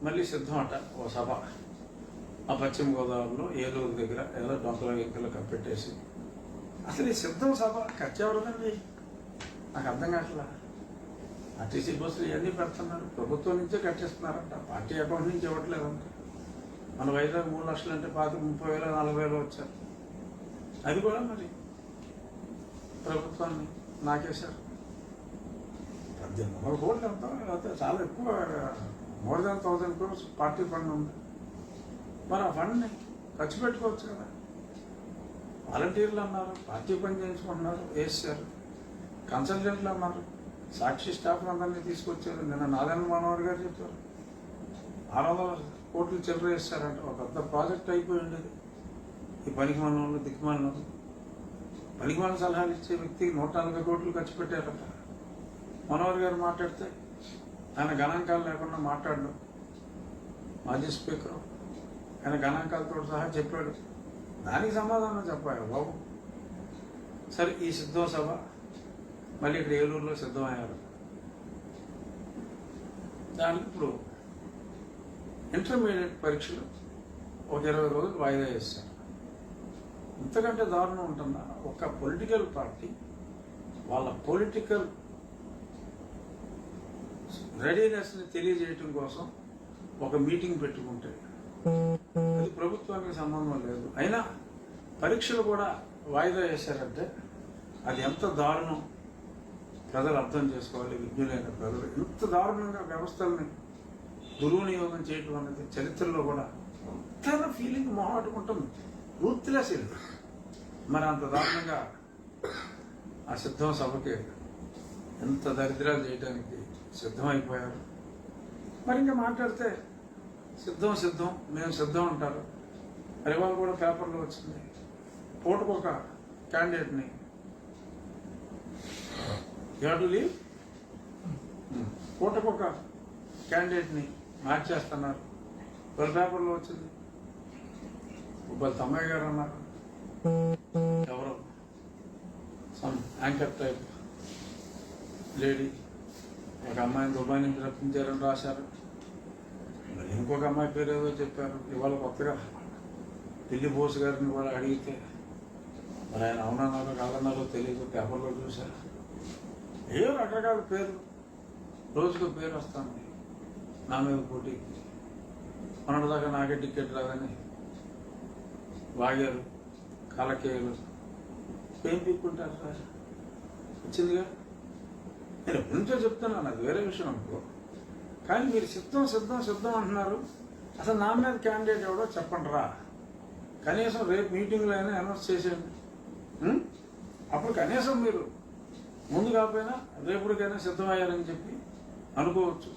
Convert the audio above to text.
మళ్ళీ సిద్ధం అట ఓ సభ ఆ పశ్చిమ గోదావరిలో ఏలూరు దగ్గర ఏదో డొంకల వెంకలు కప్పెట్టేసి అసలు ఈ సిద్ధం సభ ఖర్చు ఎవరదండి నాకు అర్థం కావట్లా. ఆర్టీసీ బస్సులు ఇవన్నీ పెడుతున్నారు, ప్రభుత్వం నుంచే కట్టిస్తున్నారంట, పార్టీ అకౌంట్ నుంచి ఇవ్వట్లేదంట. మన వైజాగ్ 3 లక్షలు అంటే 30,000 40,000 వచ్చారు. అది కూడా మరి ప్రభుత్వాన్ని నాకేశారు. 1800 కోట్లు ఎంత, లేకపోతే చాలా ఎక్కువ, more than 1000 crores party fund ఉంది. మరి ఆ ఫండ్ని ఖర్చు పెట్టుకోవచ్చు కదా. వాలంటీర్లు అన్నారు, పార్టీ పని చేయించుకుంటున్నారు, వేసారు. కన్సల్టెంట్లు అన్నారు, సాక్షి స్టాఫ్ అందరినీ తీసుకొచ్చారు. నిన్న నారాయణ మనోహర్ గారు చెప్పారు 600 కోట్లు చిల్లర వేస్తారంట. ఒక పెద్ద ప్రాజెక్ట్ అయిపోయి ఉండేది. ఈ పనికిమాలిన వాళ్ళు, దిక్కుమాలిన వాళ్ళు, పనికిమాలిన సలహాలు ఇచ్చే వ్యక్తికి 140 కోట్లు ఖర్చు పెట్టారట. మనోహర్ గారు మాట్లాడితే ఆయన గణాంకాలు లేకుండా మాట్లాడడం. మాజీ స్పీకర్ ఆయన గణాంకాలతో సహా చెప్పాడు. దానికి సమాధానం చెప్పారు బాబు. సరే, ఈ సిద్ధం సభ మళ్ళీ ఇక్కడ ఏలూరులో సిద్ధమయ్యారు. దానికి ఇప్పుడు ఇంటర్మీడియట్ పరీక్షలు ఒక 20 రోజులు వాయిదా వేస్తారు. ఇంతకంటే దారుణం ఉంటుందా? ఒక పొలిటికల్ పార్టీ వాళ్ళ పొలిటికల్ రెడీనెస్ని తెలియజేయటం కోసం ఒక మీటింగ్ పెట్టుకుంటే అది ప్రభుత్వానికి సంబంధం లేదు. అయినా పరీక్షలు కూడా వాయిదా వేశారంటే అది ఎంత దారుణం ప్రజలు అర్థం చేసుకోవాలి. విజ్ఞులైన ప్రజలు ఇంత దారుణంగా వ్యవస్థల్ని దుర్వినియోగం చేయటం అనేది చరిత్రలో కూడా ఎంత ఫీలింగ్ మొహాటుకుంటుంది. రూత్లెస్ ఇది. మరి అంత దారుణంగా ఆ సిద్ధం సభకి ఎంత దరిద్రాలు చేయడానికి సిద్ధమైపోయారు. మరి ఇంకా మాట్లాడితే సిద్ధం సిద్ధం మేము సిద్ధం అంటారు. మరి వాళ్ళు కూడా పేపర్లో వచ్చింది, పూటకొక క్యాండిడేట్ని టు లీవ్, పూటకొక క్యాండిడేట్ని మార్చేస్తున్నారు. వాళ్ళ పేపర్లో వచ్చింది. వాళ్ళ తమ్మయ్య గారు అన్నారు, ఎవరో సమ్ యాంకర్ టైప్ లేడీ ఒక అమ్మాయిని దుబాయ్ నుంచి రప్పించారని రాశారు. మరి ఇంకొక అమ్మాయి పేరు ఏదో చెప్పారు. ఇవాళ కొత్తగా ఢిల్లీ బోస్ గారిని కూడా అడిగితే మరి ఆయన అవునన్నారో కాదన్నారో తెలియదు, పేపర్లో చూశారు. ఏదో రకరకాల పేరు, రోజుకో పేరు వస్తుంది నా మీద పోటీకి. మొన్నటిదాకా నాకే టికెట్ రాదని వాగారు, కాలకేయులు. ఏం పీక్కుంటారు సార్? వచ్చిందిగా. నేను ఎప్పటి నుంచో చెప్తున్నాను, అది వేరే విషయం అనుకో. కానీ మీరు సిద్ధం సిద్ధం సిద్ధం అంటున్నారు. అసలు నా మీద క్యాండిడేట్ ఎవడో చెప్పండి రా. కనీసం రేపు మీటింగ్లో అయినా అనౌన్స్ చేసేయండి. అప్పుడు కనీసం మీరు ముందు కాకపోయినా రేపుడికైనా సిద్ధమయ్యారని చెప్పి అనుకోవచ్చు.